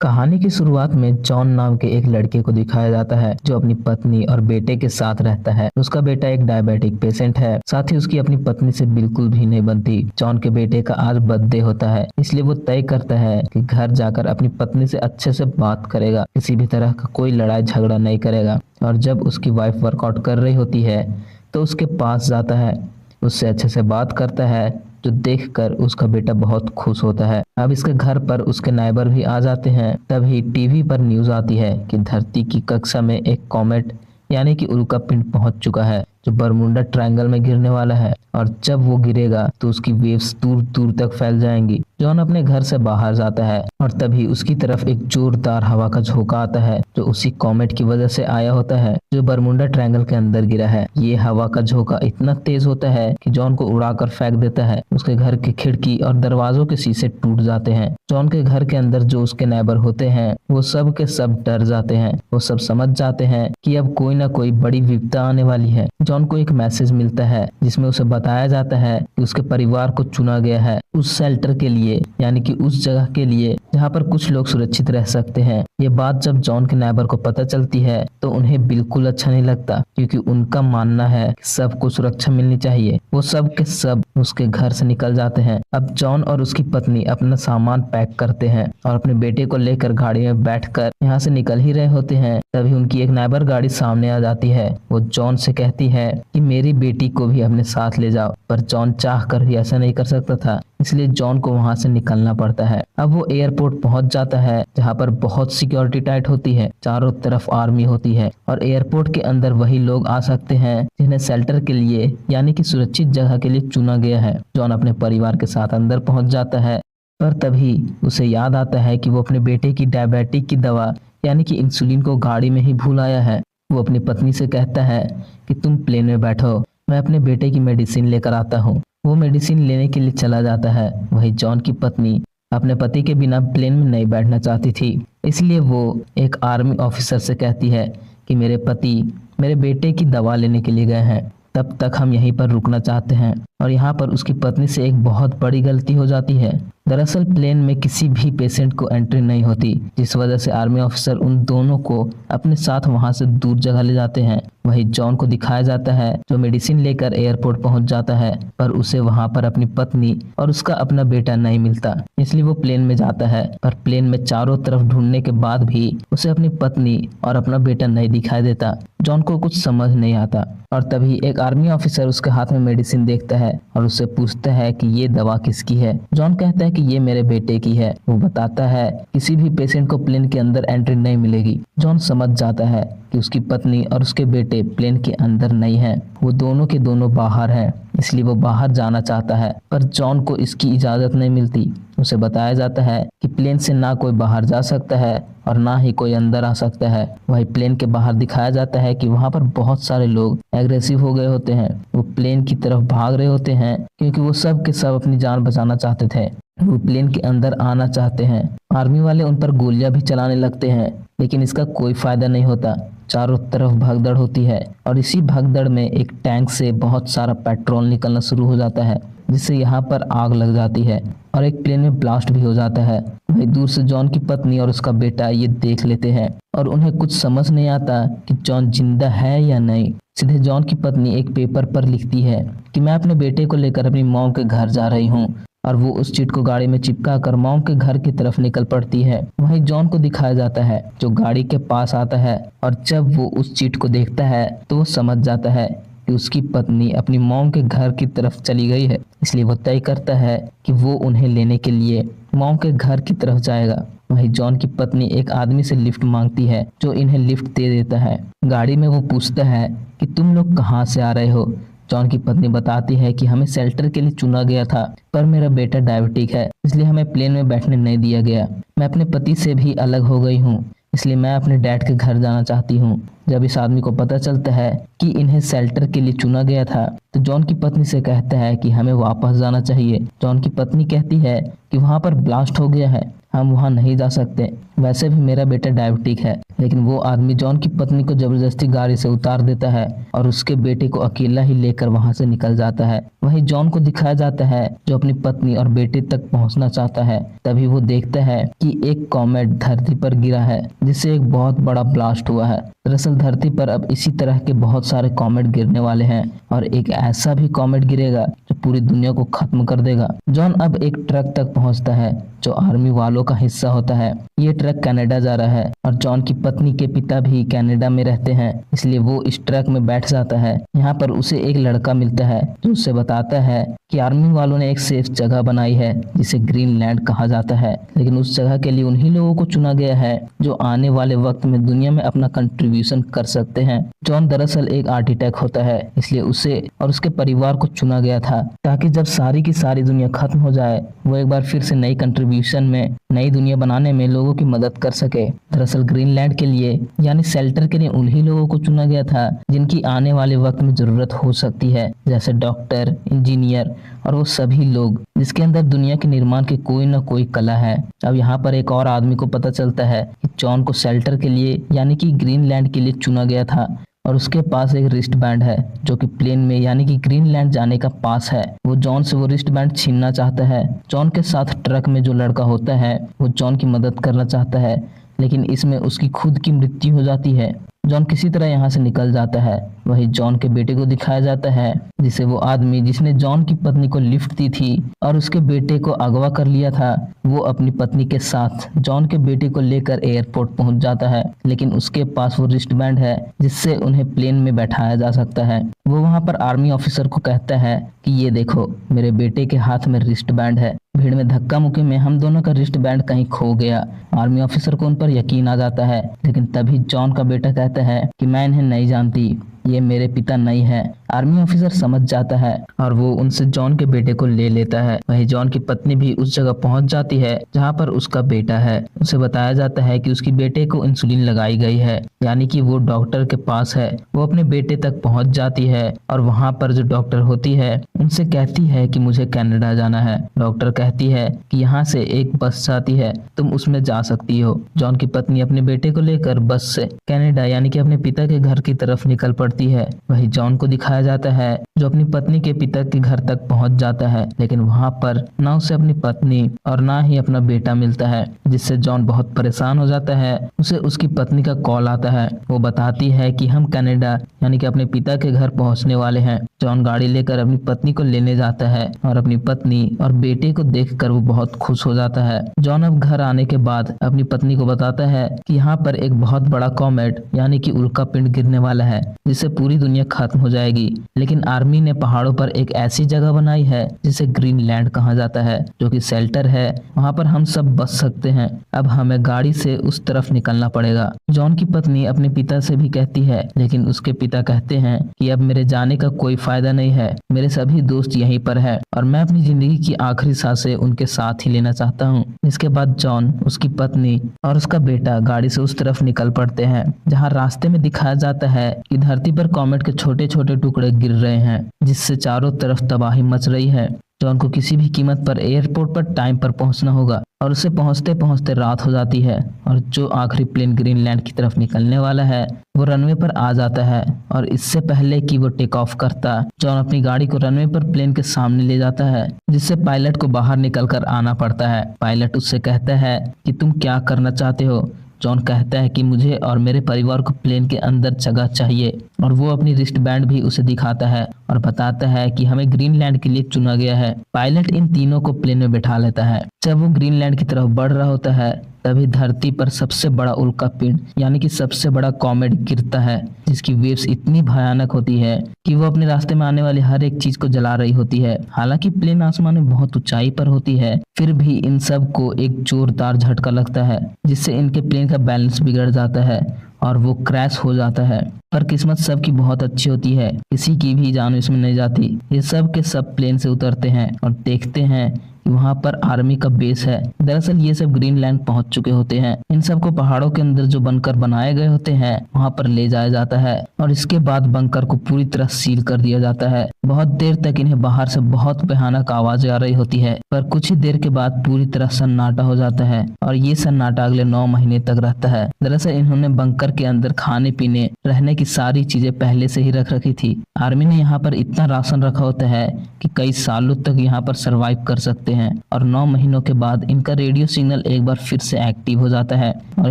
कहानी की शुरुआत में जॉन नाम के एक लड़के को दिखाया जाता है जो अपनी पत्नी और बेटे के साथ रहता है। उसका बेटा एक डायबिटिक पेशेंट है, साथ ही उसकी अपनी पत्नी से बिल्कुल भी नहीं बनती। जॉन के बेटे का आज बर्थडे होता है, इसलिए वो तय करता है कि घर जाकर अपनी पत्नी से अच्छे से बात करेगा, किसी भी तरह का कोई लड़ाई झगड़ा नहीं करेगा। और जब उसकी वाइफ वर्कआउट कर रही होती है तो उसके पास जाता है, उससे अच्छे से बात करता है, जो देखकर उसका बेटा बहुत खुश होता है। अब इसके घर पर उसके नाइबर भी आ जाते हैं। तभी टीवी पर न्यूज आती है कि धरती की कक्षा में एक कॉमेट यानी कि उल्का पिंड पहुंच चुका है, जो बरमुंडा ट्रायंगल में गिरने वाला है। और जब वो गिरेगा तो उसकी वेव्स दूर दूर तक फैल जाएंगी। जॉन अपने घर से बाहर जाता है और तभी उसकी तरफ एक जोरदार हवा का झोंका आता है, जो उसी कॉमेट की वजह से आया होता है, जो बरमुंडा ट्रायंगल के अंदर गिरा है। ये हवा का झोंका इतना तेज होता है कि जॉन को उड़ाकर फेंक देता है। उसके घर की खिड़की और दरवाजों के शीशे टूट जाते हैं। जॉन के घर के अंदर जो उसके नेबर होते हैं वो सब के सब डर जाते हैं। वो सब समझ जाते हैं कि अब कोई ना कोई बड़ी विपदा आने वाली है। जॉन को एक मैसेज मिलता है जिसमें उसे बताया जाता है कि उसके परिवार को चुना गया है उस शेल्टर के लिए, यानी कि उस जगह के लिए जहाँ पर कुछ लोग सुरक्षित रह सकते हैं। ये बात जब जॉन के नेबर को पता चलती है तो उन्हें बिल्कुल अच्छा नहीं लगता, क्योंकि उनका मानना है कि सबको सुरक्षा मिलनी चाहिए। वो सब के सब उसके घर से निकल जाते हैं। अब जॉन और उसकी पत्नी अपना सामान पैक करते हैं और अपने बेटे को लेकर गाड़ी में बैठकर यहाँ से निकल ही रहे होते हैं। तभी उनकी एक नाइबर गाड़ी सामने आ जाती है। वो जॉन से कहती है कि मेरी बेटी को भी अपने साथ ले जाओ, पर जॉन चाह कर भी ऐसा नहीं कर सकता था, इसलिए जॉन को वहां से निकलना पड़ता है। अब वो एयरपोर्ट पहुंच जाता है, जहां पर बहुत सिक्योरिटी टाइट होती है, चारों तरफ आर्मी होती है और एयरपोर्ट के अंदर वही लोग आ सकते हैं जिन्हें शेल्टर के लिए यानी कि सुरक्षित जगह के लिए चुना गया है। जॉन अपने परिवार के साथ अंदर पहुंच जाता है, पर तभी उसे याद आता है कि वो अपने बेटे की डायबिटिक की दवा यानी कि इंसुलिन को गाड़ी में ही भूल आया है। वो अपनी पत्नी से कहता है कि तुम प्लेन में बैठो, मैं अपने बेटे की मेडिसिन लेकर आता हूँ। वो मेडिसिन लेने के लिए चला जाता है। वही जॉन की पत्नी अपने पति के बिना प्लेन में नहीं बैठना चाहती थी, इसलिए वो एक आर्मी ऑफिसर से कहती है कि मेरे पति मेरे बेटे की दवा लेने के लिए गए हैं, तब तक हम यहीं पर रुकना चाहते हैं। और यहाँ पर उसकी पत्नी से एक बहुत बड़ी गलती हो जाती है। दरअसल प्लेन में किसी भी पेशेंट को एंट्री नहीं होती, जिस वजह से आर्मी ऑफिसर उन दोनों को अपने साथ वहां से दूर जगह ले जाते हैं। वही जॉन को दिखाया जाता है जो मेडिसिन लेकर एयरपोर्ट पहुंच जाता है, पर उसे वहां पर अपनी पत्नी और उसका अपना बेटा नहीं मिलता, इसलिए वो प्लेन में जाता है। पर प्लेन में चारों तरफ ढूंढने के बाद भी उसे अपनी पत्नी और अपना बेटा नहीं दिखाई देता। जॉन को कुछ समझ नहीं आता और तभी एक आर्मी ऑफिसर उसके हाथ में मेडिसिन देखता है और उससे पूछता है कि ये दवा किसकी है। जॉन कहता है कि ये मेरे बेटे की है। वो बताता है किसी भी पेशेंट को प्लेन के अंदर एंट्री नहीं मिलेगी। जॉन समझ जाता है कि उसकी पत्नी और उसके बेटे प्लेन के अंदर नहीं हैं, वो दोनों के दोनों बाहर हैं, इसलिए वो बाहर जाना चाहता है, पर जॉन को इसकी इजाजत नहीं मिलती। उसे बताया जाता है कि प्लेन से ना कोई बाहर जा सकता है और ना ही कोई अंदर आ सकता है। वही प्लेन के बाहर दिखाया जाता है कि वहां पर बहुत सारे लोग एग्रेसिव हो गए होते हैं। वो प्लेन की तरफ भाग रहे होते हैं क्योंकि वो सब के सब अपनी जान बचाना चाहते थे। वो प्लेन के अंदर आना चाहते हैं। आर्मी वाले उन पर गोलियां भी चलाने लगते हैं, लेकिन इसका कोई फायदा नहीं होता। चारों तरफ भगदड़ होती है और इसी भगदड़ में एक टैंक से बहुत सारा पेट्रोल निकलना शुरू हो जाता है, जिससे यहाँ पर आग लग जाती है और एक प्लेन में ब्लास्ट भी हो जाता है। वहीं दूर से जॉन की पत्नी और उसका बेटा ये देख लेते हैं और उन्हें कुछ समझ नहीं आता कि जॉन जिंदा है या नहीं। सीधे जॉन की पत्नी एक पेपर पर लिखती है कि मैं अपने बेटे को लेकर अपनी मॉम के घर जा रही हूँ, और वो उस चिट को गाड़ी में चिपका कर मॉम के घर की तरफ निकल पड़ती है। वहीं जॉन को दिखाया जाता है जो गाड़ी के पास आता है, और जब वो उस चिट को देखता है तो वो समझ जाता है कि उसकी पत्नी अपनी मॉम के घर की तरफ चली गई है, इसलिए वो तय करता है कि वो उन्हें लेने के लिए मॉम के घर की तरफ जाएगा। वहीं जॉन की पत्नी एक आदमी से लिफ्ट मांगती है, जो इन्हें लिफ्ट दे देता है। गाड़ी में वो पूछता है कि तुम लोग कहाँ से आ रहे हो। जॉन की पत्नी बताती है कि हमें शेल्टर के लिए चुना गया था, पर मेरा बेटा डायबिटिक है, इसलिए हमें प्लेन में बैठने नहीं दिया गया। मैं अपने पति से भी अलग हो गई हूँ, इसलिए मैं अपने डैड के घर जाना चाहती हूँ। जब इस आदमी को पता चलता है कि इन्हें शेल्टर के लिए चुना गया था, तो जॉन की पत्नी से कहता है कि हमें वापस जाना चाहिए। जॉन की पत्नी कहती है कि वहां पर ब्लास्ट हो गया है, हम वहां नहीं जा सकते, वैसे भी मेरा बेटा डायबिटिक है। लेकिन वो आदमी जॉन की पत्नी को जबरदस्ती गाड़ी से उतार देता है और उसके बेटे को अकेला ही लेकर वहां से निकल जाता है। वहीं जॉन को दिखाया जाता है जो अपनी पत्नी और बेटे तक पहुंचना चाहता है। तभी वो देखता है कि एक कॉमेट धरती पर गिरा है जिससे एक बहुत बड़ा ब्लास्ट हुआ है। दरअसल धरती पर अब इसी तरह के बहुत सारे कॉमेट गिरने वाले हैं और एक ऐसा भी कॉमेट गिरेगा जो पूरी दुनिया को खत्म कर देगा। जॉन अब एक ट्रक तक पहुंचता है जो आर्मी वालों का हिस्सा होता है। ये ट्रक कनाडा जा रहा है और जॉन की पत्नी के पिता भी कनाडा में रहते हैं, इसलिए वो इस ट्रक में बैठ जाता है। यहाँ पर उसे एक लड़का मिलता है जो उसे बताता है कि आर्मी वालों ने एक सेफ जगह बनाई है जिसे ग्रीनलैंड कहा जाता है, लेकिन उस जगह के लिए उन्हीं लोगों को चुना गया है जो आने वाले वक्त में दुनिया में अपना कंट्रीब्यूशन कर सकते हैं। जॉन दरअसल एक हार्ट अटैक होता है, इसलिए उसे और उसके परिवार को चुना गया था ताकि जब सारी की सारी दुनिया खत्म हो जाए वो एक बार फिर से नई कंट्रीब्यूशन में, नई दुनिया बनाने में लोगों की मदद कर सके। दरअसल ग्रीनलैंड के लिए यानी शेल्टर के लिए उन्हीं लोगों को चुना गया था जिनकी आने वाले वक्त में जरूरत हो सकती है, जैसे डॉक्टर, इंजीनियर और वो सभी लोग जिसके अंदर दुनिया के निर्माण की कोई न कोई कला है। अब यहाँ पर एक और आदमी को पता चलता है कि जॉन को शेल्टर के लिए यानी कि ग्रीनलैंड के लिए चुना गया था और उसके पास एक रिस्ट बैंड है जो कि प्लेन में यानी कि ग्रीनलैंड जाने का पास है। वो जॉन से वो रिस्ट बैंड छीनना चाहता है। जॉन के साथ ट्रक में जो लड़का होता है वो जॉन की मदद करना चाहता है, लेकिन इसमें उसकी खुद की मृत्यु हो जाती है। जॉन किसी तरह यहाँ से निकल जाता है। वही जॉन के बेटे को दिखाया जाता है जिसे वो आदमी जिसने जॉन की पत्नी को लिफ्ट दी थी और उसके बेटे को अगवा कर लिया था, वो अपनी पत्नी के साथ जॉन के बेटे को लेकर एयरपोर्ट पहुंच जाता है, लेकिन उसके पास वो रिस्ट बैंड है जिससे उन्हें प्लेन में बैठाया जा सकता है। वो वहां पर आर्मी ऑफिसर को कहता है कि ये देखो मेरे बेटे के हाथ में रिस्ट बैंड है। भीड़ में धक्का मुक्की में हम दोनों का रिस्ट बैंड कहीं खो गया। आर्मी ऑफिसर को उन पर यकीन आ जाता है, लेकिन तभी जॉन का बेटा कहता है कि मैं इन्हें नहीं जानती, ये मेरे पिता नहीं है। आर्मी ऑफिसर समझ जाता है और वो उनसे जॉन के बेटे को ले लेता है। वहीं जॉन की पत्नी भी उस जगह पहुंच जाती है जहां पर उसका बेटा है। उसे बताया जाता है कि उसकी बेटे को इंसुलिन लगाई गई है, यानी कि वो डॉक्टर के पास है। वो अपने बेटे तक पहुंच जाती है और वहां पर जो डॉक्टर होती है उनसे कहती है कि मुझे कनाडा जाना है। डॉक्टर कहती है कि यहाँ से एक बस जाती है, तुम उसमें जा सकती हो। जॉन की पत्नी अपने बेटे को लेकर बस से कनाडा यानी कि अपने पिता के घर की तरफ निकल पड़ती है। वही जॉन को दिखाया जाता है जो अपनी पत्नी के पिता के घर तक पहुंच जाता है, लेकिन वहां पर ना उसे अपनी पत्नी और ना ही अपना बेटा मिलता है, जिससे जॉन बहुत परेशान हो जाता है। उसे उसकी पत्नी का कॉल आता है। वो बताती है कि हम कनाडा यानी कि अपने पिता के घर पहुंचने वाले हैं। जॉन गाड़ी लेकर अपनी पत्नी को लेने जाता है और अपनी पत्नी और बेटे को देखकर वो बहुत खुश हो जाता है। जॉन अब घर आने के बाद अपनी पत्नी को बताता है कि यहाँ पर एक बहुत बड़ा कॉमेट यानी कि उल्का पिंड गिरने वाला है जिससे पूरी दुनिया खत्म हो जाएगी, लेकिन आर्मी ने पहाड़ों पर एक ऐसी जगह बनाई है जिसे ग्रीनलैंड कहा जाता है जो कि शेल्टर है। वहां पर हम सब बच सकते हैं। अब हमें गाड़ी से उस तरफ निकलना पड़ेगा। जॉन की पत्नी अपने पिता से भी कहती है, लेकिन उसके पिता कहते हैं कि अब मेरे जाने का कोई फायदा नहीं है, मेरे सभी दोस्त यहीं पर है और मैं अपनी जिंदगी की आखिरी सांसें उनके साथ ही लेना चाहता हूँ। इसके बाद जॉन, उसकी पत्नी और उसका बेटा गाड़ी से उस तरफ निकल पड़ते हैं जहाँ रास्ते में दिखाया जाता है कि धरती पर कॉमेट के छोटे छोटे टुकड़े गिर रहे हैं जिससे चारों तरफ तबाही मच रही है। जॉन को किसी भी कीमत पर एयरपोर्ट पर टाइम पर पहुंचना होगा और उसे पहुंचते पहुंचते रात हो जाती है और जो आखिरी प्लेन ग्रीनलैंड की तरफ निकलने वाला है वो रनवे पर आ जाता है और इससे पहले कि वो टेक ऑफ करता, जॉन अपनी गाड़ी को रनवे पर प्लेन के सामने ले जाता है जिससे पायलट को बाहर निकलकर आना पड़ता है। पायलट उससे कहता है कि तुम क्या करना चाहते हो। जॉन कहता है कि मुझे और मेरे परिवार को प्लेन के अंदर जगह चाहिए और वो अपनी रिस्ट बैंड भी उसे दिखाता है और बताता है कि हमें ग्रीनलैंड के लिए चुना गया है। पायलट इन तीनों को प्लेन में बैठा लेता है। जब वो ग्रीनलैंड की तरफ बढ़ रहा होता है तभी धरती पर सबसे बड़ा उल्का पिंड यानी कि सबसे बड़ा कॉमेट गिरता है जिसकी वेव्स इतनी भयानक होती है कि वो अपने रास्ते में आने वाली हर एक चीज को जला रही होती है। हालांकि प्लेन आसमान में बहुत ऊंचाई पर होती है, फिर भी इन सब को एक जोरदार झटका लगता है जिससे इनके प्लेन का बैलेंस बिगड़ जाता है और वो क्रैश हो जाता है। पर किस्मत सबकी बहुत अच्छी होती है, किसी की भी जान इसमें नहीं जाती। ये सब के सब प्लेन से उतरते हैं और देखते हैं कि वहाँ पर आर्मी का बेस है। दरअसल ये सब ग्रीनलैंड पहुंच चुके होते हैं। इन सबको पहाड़ों के अंदर जो बंकर बनाए गए होते हैं वहाँ पर ले जाया जाता है और इसके बाद बंकर को पूरी तरह सील कर दिया जाता है। बहुत देर तक इन्हें बाहर से बहुत भयानक आवाजें आ रही होती है, पर कुछ ही देर के बाद पूरी तरह सन्नाटा हो जाता है और ये सन्नाटा अगले 9 महीने तक रहता है। दरअसल इन्होंने बंकर के अंदर खाने पीने रहने की सारी चीजें पहले से ही रख रखी थी। आर्मी ने यहाँ पर इतना राशन रखा होता है कि कई सालों तक यहाँ पर सरवाइव कर सकते हैं और 9 महीनों के बाद इनका रेडियो सिग्नल एक बार फिर से एक्टिव हो जाता है और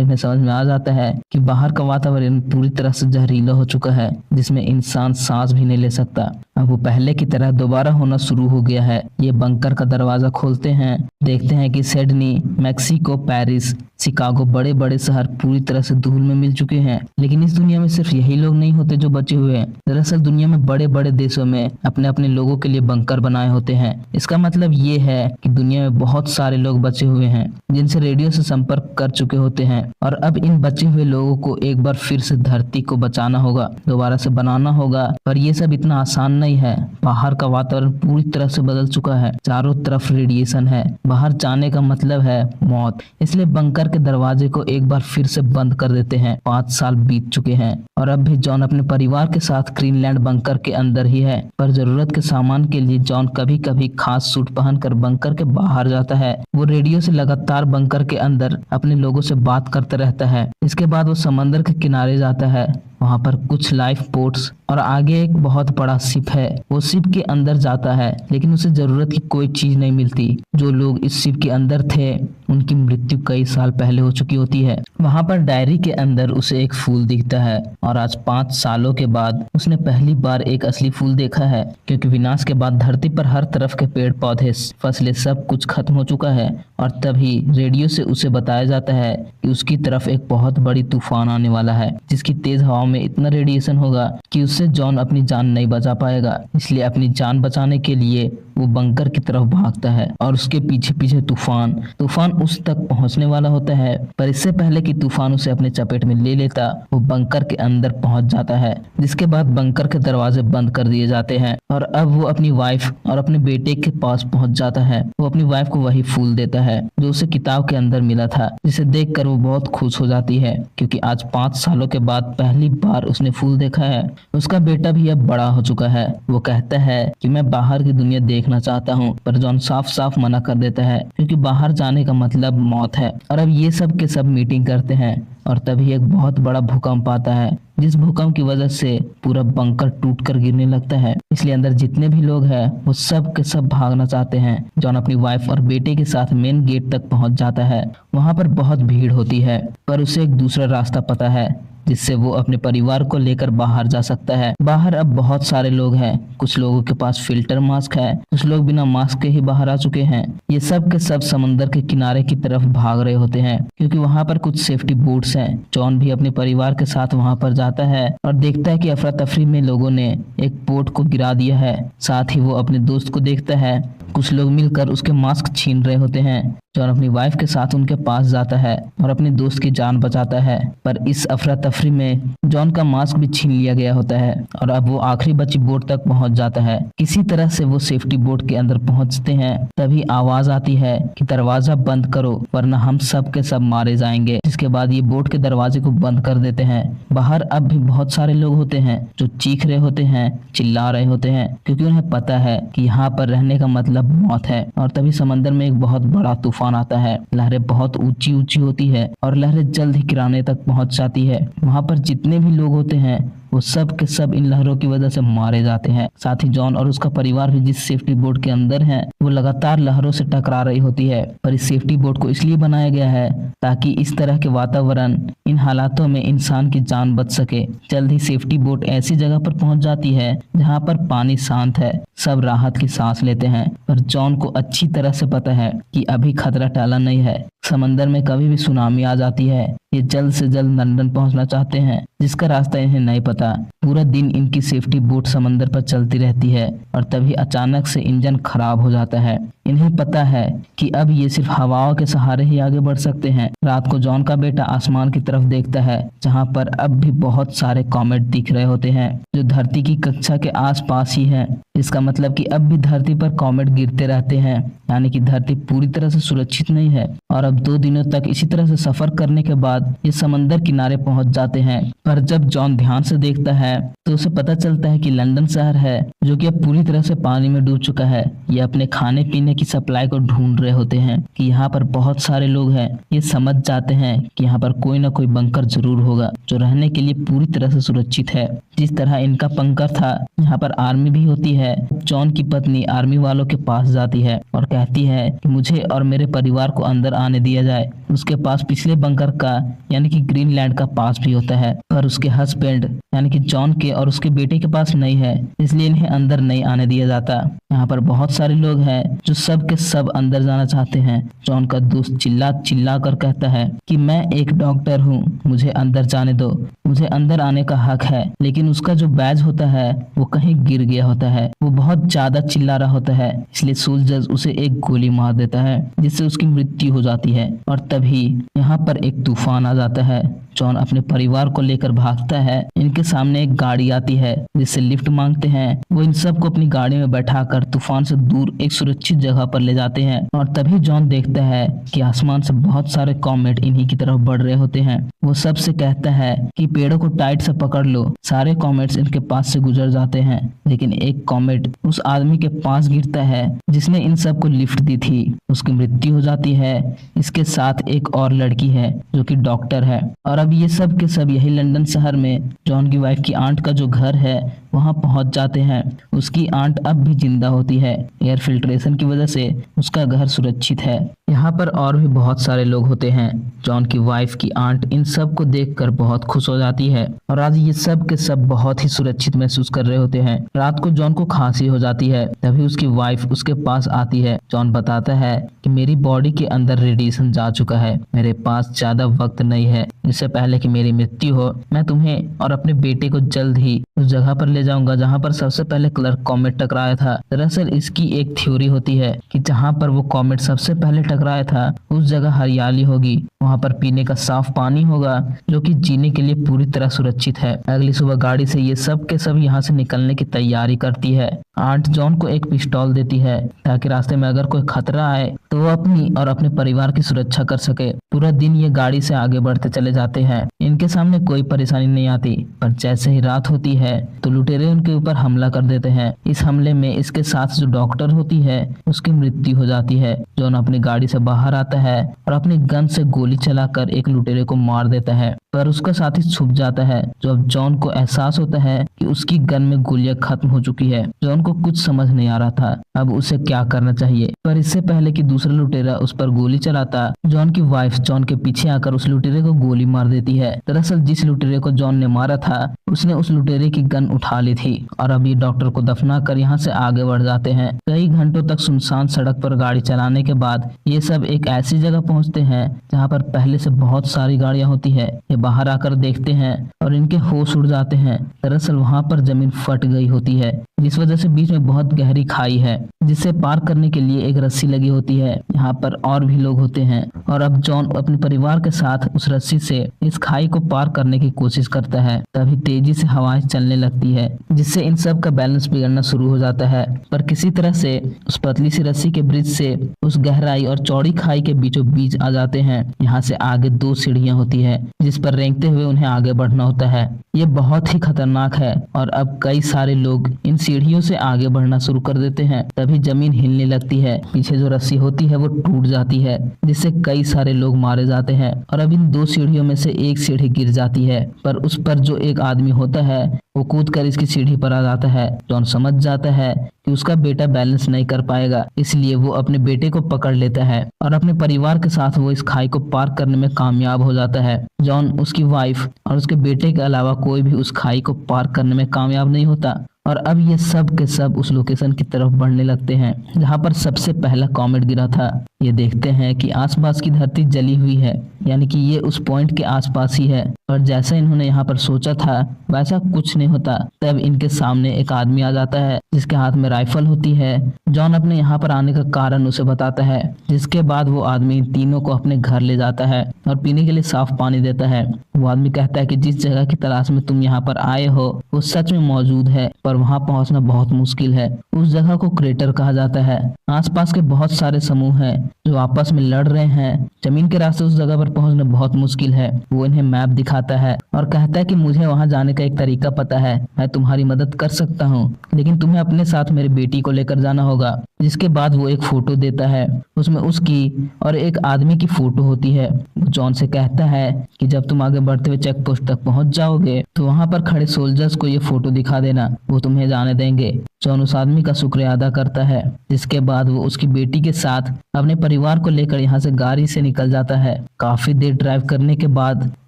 इन्हें समझ में आ जाता है कि बाहर का वातावरण पूरी तरह से जहरीला हो चुका है, जिसमें इंसान सांस भी नहीं ले सकता। अब वो पहले की तरह दोबारा होना शुरू हो गया है। ये बंकर का दरवाजा खोलते हैं, देखते हैं कि सिडनी, मैक्सिको, पेरिस, शिकागो बड़े बड़े शहर पूरी तरह से धूल में मिल चुके हैं। लेकिन इस दुनिया में सिर्फ यही लोग नहीं होते जो बचे हुए हैं। दरअसल दुनिया में बड़े बड़े देशों में अपने अपने लोगों के लिए बंकर बनाए होते हैं। इसका मतलब ये है कि दुनिया में बहुत सारे लोग बचे हुए हैं जिनसे रेडियो से संपर्क कर चुके होते हैं और अब इन बचे हुए लोगों को एक बार फिर से धरती को बचाना होगा, दोबारा से बनाना होगा। पर ये सब इतना आसान नहीं है। बाहर का वातावरण पूरी तरह से बदल चुका है, चारों तरफ रेडिएशन है, बाहर जाने का मतलब है मौत। इसलिए बंकर के दरवाजे को एक बार फिर से बंद कर देते हैं। 5 साल बीत चुके हैं और अब भी जॉन अपने परिवार के साथ ग्रीनलैंड बंकर के अंदर ही है। पर जरूरत के सामान के लिए जॉन कभी कभी खास सूट पहनकर बंकर के बाहर जाता है। वो रेडियो से लगातार बंकर के अंदर अपने लोगों से बात करता रहता है। इसके बाद वो समंदर के किनारे जाता है, वहाँ पर कुछ लाइफ बोट्स और आगे एक बहुत बड़ा शिप है। वो शिप के अंदर जाता है लेकिन उसे जरूरत की कोई चीज नहीं मिलती। जो लोग इस शिप के अंदर थे उनकी मृत्यु कई साल पहले हो चुकी होती है। वहाँ पर डायरी के अंदर उसे एक फूल दिखता है और आज 5 सालों के बाद उसने पहली बार एक असली फूल देखा है, क्योंकि विनाश के बाद धरती पर हर तरफ के पेड़ पौधे, फसलें, सब कुछ खत्म हो चुका है। और तभी रेडियो से उसे बताया जाता है कि उसकी तरफ एक बहुत बड़ी तूफान आने वाला है, जिसकी तेज हवाओं में इतना रेडिएशन होगा कि उससे जॉन अपनी जान नहीं बचा पाएगा। इसलिए अपनी जान बचाने के लिए वो बंकर की तरफ भागता है और उसके पीछे पीछे तूफान उस तक पहुंचने वाला होता है। पर इससे पहले कि तूफान उसे अपने चपेट में ले लेता, वो बंकर के अंदर पहुंच जाता है, जिसके बाद बंकर के दरवाजे बंद कर दिए जाते हैं और अब वो अपनी वाइफ और अपने बेटे के पास पहुंच जाता है। वो अपनी वाइफ को वही फूल देता है जो उसे किताब के अंदर मिला था, जिसे देखकर वो बहुत खुश हो जाती है क्योंकि आज 5 सालों के बाद पहली बार उसने फूल देखा है। उसका बेटा भी अब बड़ा हो चुका है। वो कहता है कि मैं बाहर की दुनिया देखना चाहता हूँ, पर जॉन साफ साफ मना कर देता है क्योंकि बाहर जाने का मतलब मौत है। और अब ये सब के सब मीटिंग करते हैं और तभी एक बहुत बड़ा भूकंप आता है, जिस भूकंप की वजह से पूरा बंकर टूटकर गिरने लगता है। इसलिए अंदर जितने भी लोग हैं वो सब के सब भागना चाहते हैं। जॉन अपनी वाइफ और बेटे के साथ मेन गेट तक पहुंच जाता है। वहां पर बहुत भीड़ होती है, पर उसे एक दूसरा रास्ता पता है जिससे वो अपने परिवार को लेकर बाहर जा सकता है। बाहर अब बहुत सारे लोग हैं। कुछ लोगों के पास फिल्टर मास्क है, कुछ लोग बिना मास्क के ही बाहर आ चुके हैं। ये सब के सब समंदर के किनारे की तरफ भाग रहे होते हैं क्योंकि वहाँ पर कुछ सेफ्टी बोट्स हैं। जॉन भी अपने परिवार के साथ वहाँ पर जाता है और देखता है कि अफरा तफरी में लोगों ने एक बोट को गिरा दिया है। साथ ही वो अपने दोस्त को देखता है, कुछ लोग मिलकर उसके मास्क छीन रहे होते हैं। जॉन अपनी वाइफ के साथ उनके पास जाता है और अपने दोस्त की जान बचाता है, पर इस अफरा तफरी में जॉन का मास्क भी छीन लिया गया होता है और अब वो आखिरी बची बोट तक पहुंच जाता है। किसी तरह से वो सेफ्टी बोट के अंदर पहुंचते हैं। तभी आवाज आती है कि दरवाजा बंद करो वरना हम सब के सब मारे जाएंगे। जिसके बाद ये बोट के दरवाजे को बंद कर देते हैं। बाहर अब भी बहुत सारे लोग होते हैं जो चीख रहे होते हैं, चिल्ला रहे होते हैं, क्योंकि उन्हें पता है कि यहाँ पर रहने का मतलब मौत है। और तभी समंदर में एक बहुत बड़ा तूफान आता है। लहरें बहुत ऊंची ऊंची होती है और लहरें जल्द ही किनारे तक पहुंच जाती है। वहां पर जितने भी लोग होते हैं वो सब के सब इन लहरों की वजह से मारे जाते हैं। साथ ही जॉन और उसका परिवार भी जिस सेफ्टी बोट के अंदर है वो लगातार लहरों से टकरा रही होती है। पर इस सेफ्टी बोट को इसलिए बनाया गया है ताकि इस तरह के वातावरण, इन हालातों में इंसान की जान बच सके। जल्द ही सेफ्टी बोट ऐसी जगह पर पहुंच जाती है जहाँ पर पानी शांत है। सब राहत की सांस लेते हैं, पर जॉन को अच्छी तरह से पता है कि अभी खतरा टाला नहीं है। समंदर में कभी भी सुनामी आ जाती है। ये जल्द से जल्द लंदन पहुंचना चाहते हैं, जिसका रास्ता इन्हें नहीं पता। पूरा दिन इनकी सेफ्टी बोट समंदर पर चलती रहती है और तभी अचानक से इंजन खराब हो जाता है। इन्हें पता है कि अब ये सिर्फ हवाओं के सहारे ही आगे बढ़ सकते हैं। रात को जॉन का बेटा आसमान की तरफ देखता है, जहां पर अब भी बहुत सारे कॉमेट दिख रहे होते हैं जो धरती की कक्षा के आसपास ही है। इसका मतलब कि अब भी धरती पर कॉमेट गिरते रहते हैं, यानी कि धरती पूरी तरह से सुरक्षित नहीं है। और अब 2 दिनों तक इसी तरह से सफर करने के बाद ये समंदर किनारे पहुंच जाते हैं। पर जब जॉन ध्यान से देखता है तो उसे पता चलता है कि लंदन शहर है जो कि अब पूरी तरह से पानी में डूब चुका है। ये अपने खाने पीने की सप्लाई को ढूंढ रहे होते हैं कि यहाँ पर बहुत सारे लोग हैं। ये समझ जाते हैं कि यहाँ पर कोई ना कोई बंकर जरूर होगा जो रहने के लिए पूरी तरह से सुरक्षित है। जिस तरह इनका बंकर था, यहाँ पर आर्मी भी होती है। जॉन की पत्नी आर्मी वालों के पास जाती है और कहती है कि मुझे और मेरे परिवार को अंदर आने दिया जाए। उसके पास पिछले बंकर का यानी कि ग्रीनलैंड का पास भी होता है, पर उसके हस्बैंड यानी कि जॉन के और उसके बेटे के पास नहीं है, इसलिए इन्हें अंदर नहीं आने दिया जाता। यहाँ पर बहुत सारे लोग हैं जो सब के सब अंदर जाना चाहते हैं। जॉन का दोस्त चिल्ला चिल्ला कर कहता है कि मैं एक डॉक्टर हूँ, मुझे अंदर जाने दो, मुझे अंदर आने का हक है। लेकिन उसका जो बैज होता है वो कहीं गिर गया होता है। वो बहुत ज्यादा चिल्ला रहा होता है, इसलिए सोल्जर्स उसे एक गोली मार देता है जिससे उसकी मृत्यु हो जाती है। और तभी यहाँ पर एक तूफान आ जाता है। जॉन अपने परिवार को लेकर भागता है। इनके सामने एक गाड़ी आती है जिससे लिफ्ट मांगते हैं। वो इन सबको अपनी गाड़ी में बैठाकर तूफान से दूर एक सुरक्षित जगह पर ले जाते हैं। और तभी जॉन देखता है कि आसमान से बहुत सारे कॉमेट इन्हीं की तरफ बढ़ रहे होते हैं। वो सबसे कहता है कि पेड़ों को टाइट से पकड़ लो। सारे कॉमेट्स इनके पास से गुजर जाते हैं, लेकिन एक कॉमेट उस आदमी के पास गिरता है जिसने इन सबको लिफ्ट दी थी। उसकी मृत्यु हो जाती है। इसके साथ एक और लड़की है जो कि डॉक्टर है। और अब ये सब के सब यही लंदन शहर में जॉन की वाइफ की आंट का जो घर है वहां पहुंच जाते हैं। उसकी आंट अब भी जिंदा होती है। एयर फिल्ट्रेशन की वजह से उसका घर सुरक्षित है। यहाँ पर और भी बहुत सारे लोग होते हैं। जॉन की वाइफ की आंट इन सब को देखकर बहुत खुश हो जाती है और आज ये सब के सब बहुत ही सुरक्षित महसूस कर रहे होते हैं। रात को जॉन को खांसी हो जाती है, तभी उसकी वाइफ उसके पास आती है। जॉन बताता है कि मेरी बॉडी के अंदर रेडिएशन जा चुका है, मेरे पास ज्यादा वक्त नहीं है। इससे पहले कि मेरी मृत्यु हो, मैं तुम्हें और अपने बेटे को जल्द ही उस जगह पर ले जाऊंगा जहां पर सबसे पहले क्लर्क कॉमेट टकराया था। दरअसल इसकी एक थ्योरी होती है कि जहां पर वो कॉमेट सबसे पहले टकराया था उस जगह हरियाली होगी, वहां पर पीने का साफ पानी होगा जो कि जीने के लिए पूरी तरह सुरक्षित है। अगली सुबह गाड़ी से ये सब के सब यहाँ से निकलने की तैयारी करती है। आंट जॉन को एक पिस्तौल देती है ताकि रास्ते में अगर कोई खतरा आए तो वो अपनी और अपने परिवार की सुरक्षा कर सके। पूरा दिन ये गाड़ी से आगे बढ़ते चले जाते हैं। इनके सामने कोई परेशानी नहीं आती, पर जैसे ही रात होती है तो लुटेरे उनके ऊपर हमला कर देते हैं। इस हमले में इसके साथ जो डॉक्टर होती है उसकी मृत्यु हो जाती है। जॉन अपनी गाड़ी से बाहर आता है और अपनी गन से गोली चलाकर एक लुटेरे को मार देता है, पर उसका साथी छुप जाता है। जो अब जॉन को एहसास होता है कि उसकी गन में गोलियां खत्म हो चुकी है। जॉन को कुछ समझ नहीं आ रहा था अब उसे क्या करना चाहिए, पर इससे पहले कि दूसरा लुटेरा उस पर गोली चलाता, जॉन की वाइफ जॉन के पीछे आकर उस लुटेरे को गोली मार देती है। दरअसल जिस लुटेरे को जॉन ने मारा था उसने उस लुटेरे की गन उठा ली थी और अब ये डॉक्टर को दफना कर यहाँ से आगे बढ़ जाते हैं। कई घंटों तक सुनसान सड़क पर गाड़ी चलाने के बाद ये सब एक ऐसी जगह पहुंचते हैं जहाँ पर पहले से बहुत सारी गाड़ियां होती है। ये बाहर आकर देखते हैं और इनके होश उड़ जाते हैं। दरअसल वहां पर जमीन फट गई होती है, जिस वजह से बीच में बहुत गहरी खाई है जिसे पार करने के लिए एक रस्सी लगी होती है। यहाँ पर और भी लोग होते हैं और अब जॉन अपने परिवार के साथ उस रस्सी से इस खाई को पार करने की कोशिश करता है। तभी तेजी से हवाएं चलने लगती है जिससे इन सब का बैलेंस बिगड़ना शुरू हो जाता है, पर किसी तरह से उस पतली सी रस्सी के ब्रिज से उस गहराई और चौड़ी खाई के बीचों बीच आ जाते हैं। यहाँ से आगे 2 सीढ़ियां होती है जिस पर रेंगते हुए उन्हें आगे बढ़ना होता है। ये बहुत ही खतरनाक है और अब कई सारे लोग इन सीढ़ियों से आगे बढ़ना शुरू कर देते हैं। तभी जमीन हिलने लगती है, पीछे जो रस्सी होती है वो टूट जाती है जिससे कई सारे लोग मारे जाते हैं और अब इन 2 सीढ़ियों में से एक सीढ़ी गिर जाती है, पर उस पर जो एक आदमी होता है वो कूदकर इसकी सीढ़ी पर आ जाता है। जॉन समझ जाता है कि उसका बेटा बैलेंस नहीं कर पाएगा, इसलिए वो अपने बेटे को पकड़ लेता है और अपने परिवार के साथ वो इस खाई को पार करने में कामयाब हो जाता है। जॉन, उसकी वाइफ और उसके बेटे के अलावा कोई भी उस खाई को पार करने में कामयाब नहीं होता और अब ये सब के सब उस लोकेशन की तरफ बढ़ने लगते हैं जहाँ पर सबसे पहला कॉमेट गिरा था। ये देखते हैं कि आसपास की धरती जली हुई है, यानी कि ये उस पॉइंट के आसपास ही है। और जैसा इन्होंने यहाँ पर सोचा था वैसा कुछ नहीं होता। तब इनके सामने एक आदमी आ जाता है जिसके हाथ में राइफल होती है। जॉन अपने यहाँ पर आने का कारण उसे बताता है, जिसके बाद वो आदमी इन तीनों को अपने घर ले जाता है और पीने के लिए साफ पानी देता है। वो आदमी कहता है कि जिस जगह की तलाश में तुम यहाँ पर आए हो वो सच में मौजूद है, पर वहाँ पहुँचना बहुत मुश्किल है। उस जगह को क्रेटर कहा जाता है। आसपास के बहुत सारे समूह हैं जो आपस में लड़ रहे हैं। जमीन के रास्ते उस जगह पर पहुंचना बहुत मुश्किल है। वो इन्हें मैप दिखाता है और कहता है कि मुझे वहां जाने का एक तरीका पता है, मैं तुम्हारी मदद कर सकता हूँ, लेकिन तुम्हें अपने साथ मेरी बेटी को लेकर जाना होगा। जिसके बाद वो एक फोटो देता है, उसमें उसकी और एक आदमी की फोटो होती है। वो जॉन से कहता है कि जब तुम आगे बढ़ते हुए चेक पोस्ट तक पहुंच जाओगे तो वहां पर खड़े सोल्जर्स को ये फोटो दिखा देना, वो तुम्हें जाने देंगे। जॉन उस आदमी का शुक्रिया अदा करता है। जिसके बाद वो उसकी बेटी के साथ अपने परिवार को लेकर यहाँ से गाड़ी से निकल जाता है। काफी देर ड्राइव करने के बाद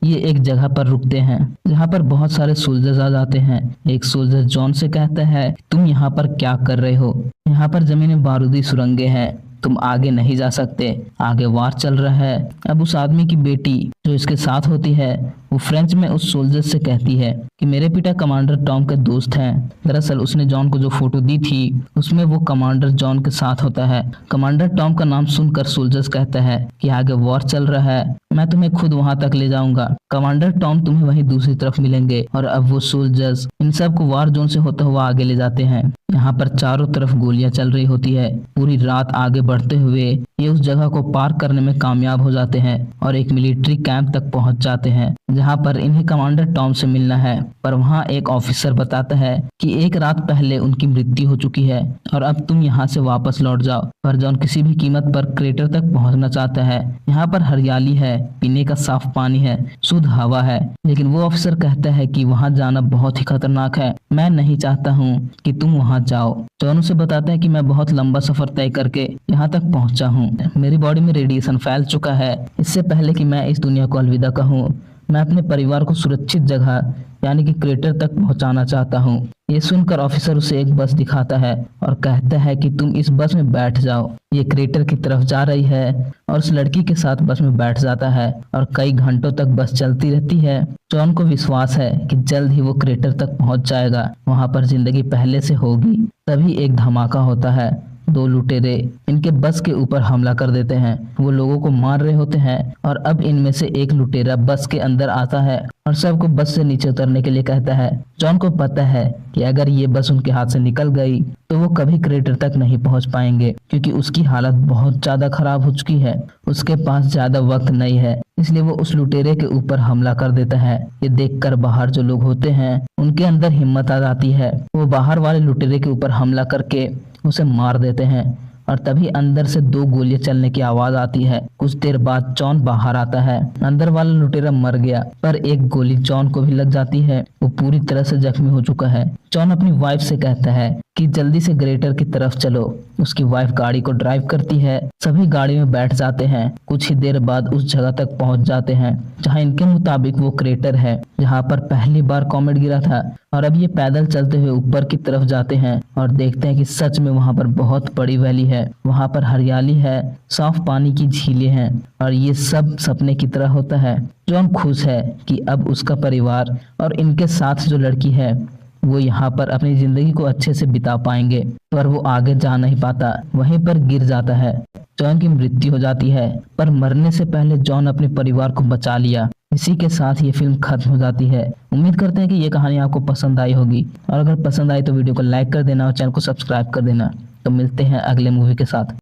ये एक जगह पर रुकते हैं जहाँ पर बहुत सारे सोल्जर्स आ जाते हैं। एक सोल्जर जॉन से कहता है, तुम यहाँ पर क्या कर रहे हो? यहाँ पर जमीन में बारूदी सुरंगें हैं, तुम आगे नहीं जा सकते, आगे वार चल रहा है। अब उस आदमी की बेटी जो इसके साथ होती है वो फ्रेंच में उस सोल्जर से कहती है कि मेरे पिता कमांडर टॉम के दोस्त हैं। दरअसल उसने जॉन को जो फोटो दी थी उसमें वो कमांडर जॉन के साथ होता है। कमांडर टॉम का नाम सुनकर सोल्जर्स कहता है कि आगे वॉर चल रहा है, मैं तुम्हें खुद वहां तक ले जाऊंगा। कमांडर टॉम तुम्हें वहीं दूसरी तरफ मिलेंगे। और अब वो सोल्जर्स इन सब को वार जोन से होता हुआ आगे ले जाते हैं। यहाँ पर चारों तरफ गोलियां चल रही होती है। पूरी रात आगे बढ़ते हुए ये उस जगह को पार करने में कामयाब हो जाते हैं और एक मिलिट्री कैंप तक पहुंच जाते हैं जहां पर इन्हें कमांडर टॉम से मिलना है। पर वहां एक ऑफिसर बताता है कि एक रात पहले उनकी मृत्यु हो चुकी है और अब तुम यहाँ से वापस लौट जाओ। पर जॉन किसी भी कीमत पर क्रेटर तक पहुंचना चाहता है। यहाँ पर हरियाली है, पीने का साफ पानी है, शुद्ध हवा है, लेकिन वो ऑफिसर कहता है कि वहां जाना बहुत ही खतरनाक है, मैं नहीं चाहता हूँ कि तुम वहां जाओ। जॉन उसे बताता है कि मैं बहुत लंबा सफर तय करके यहाँ तक पहुंचा हूँ, मेरी बॉडी में रेडिएशन फैल चुका है। इससे पहले कि मैं इस दुनिया को अलविदा कहूँ, मैं अपने परिवार को सुरक्षित जगह यानी कि क्रेटर तक पहुंचाना चाहता हूं। ये सुनकर ऑफिसर उसे एक बस दिखाता है और कहता है कि तुम इस बस में बैठ जाओ। ये क्रेटर की तरफ जा रही है और उस लड़की के साथ बस में बैठ जाता है और कई घंटों तक बस चलती रहती है। जॉन को विश्वास है कि जल्द ही वो क्रेटर तक पहुंच जाएगा, वहां पर जिंदगी पहले से होगी। तभी एक धमाका होता है। दो लुटेरे इनके बस के ऊपर हमला कर देते हैं। वो लोगों को मार रहे होते हैं और अब इनमें से एक लुटेरा बस के अंदर आता है और सबको बस से नीचे उतरने के लिए कहता है। जॉन को पता है कि अगर ये बस उनके हाथ से निकल गई तो वो कभी क्रेटर तक नहीं पहुंच पाएंगे, क्योंकि उसकी हालत बहुत ज्यादा खराब हो चुकी है। उसके पास ज्यादा वक्त नहीं है, इसलिए वो उस लुटेरे के ऊपर हमला कर देता है। ये देखकर बाहर जो लोग होते हैं उनके अंदर हिम्मत आ जाती है। वो बाहर वाले लुटेरे के ऊपर हमला करके उसे मार देते हैं और तभी अंदर से दो गोलियां चलने की आवाज आती है। कुछ देर बाद जॉन बाहर आता है। अंदर वाला लुटेरा मर गया, पर एक गोली जॉन को भी लग जाती है। वो पूरी तरह से जख्मी हो चुका है। जॉन अपनी वाइफ से कहता है कि जल्दी से ग्रेटर की तरफ चलो। उसकी वाइफ गाड़ी को ड्राइव करती है। सभी गाड़ी में बैठ जाते हैं। कुछ ही देर बाद उस जगह तक पहुंच जाते हैं जहां इनके मुताबिक वो क्रेटर है जहां पर पहली बार कॉमेट गिरा था। और अब ये पैदल चलते हुए ऊपर की तरफ जाते हैं और देखते हैं कि सच में वहां पर बहुत बड़ी वैली है। वहां पर हरियाली है, साफ पानी की झीलें हैं और ये सब सपने की तरह होता है। जॉन खुश है कि अब उसका परिवार और इनके साथ जो लड़की है वो यहाँ पर अपनी जिंदगी को अच्छे से बिता पाएंगे। पर वो आगे जा नहीं पाता, वहीं पर गिर जाता है। जॉन की मृत्यु हो जाती है, पर मरने से पहले जॉन अपने परिवार को बचा लिया। इसी के साथ ये फिल्म खत्म हो जाती है। उम्मीद करते हैं कि ये कहानी आपको पसंद आई होगी और अगर पसंद आई तो वीडियो को लाइक कर देना और चैनल को सब्सक्राइब कर देना। तो मिलते हैं अगले मूवी के साथ।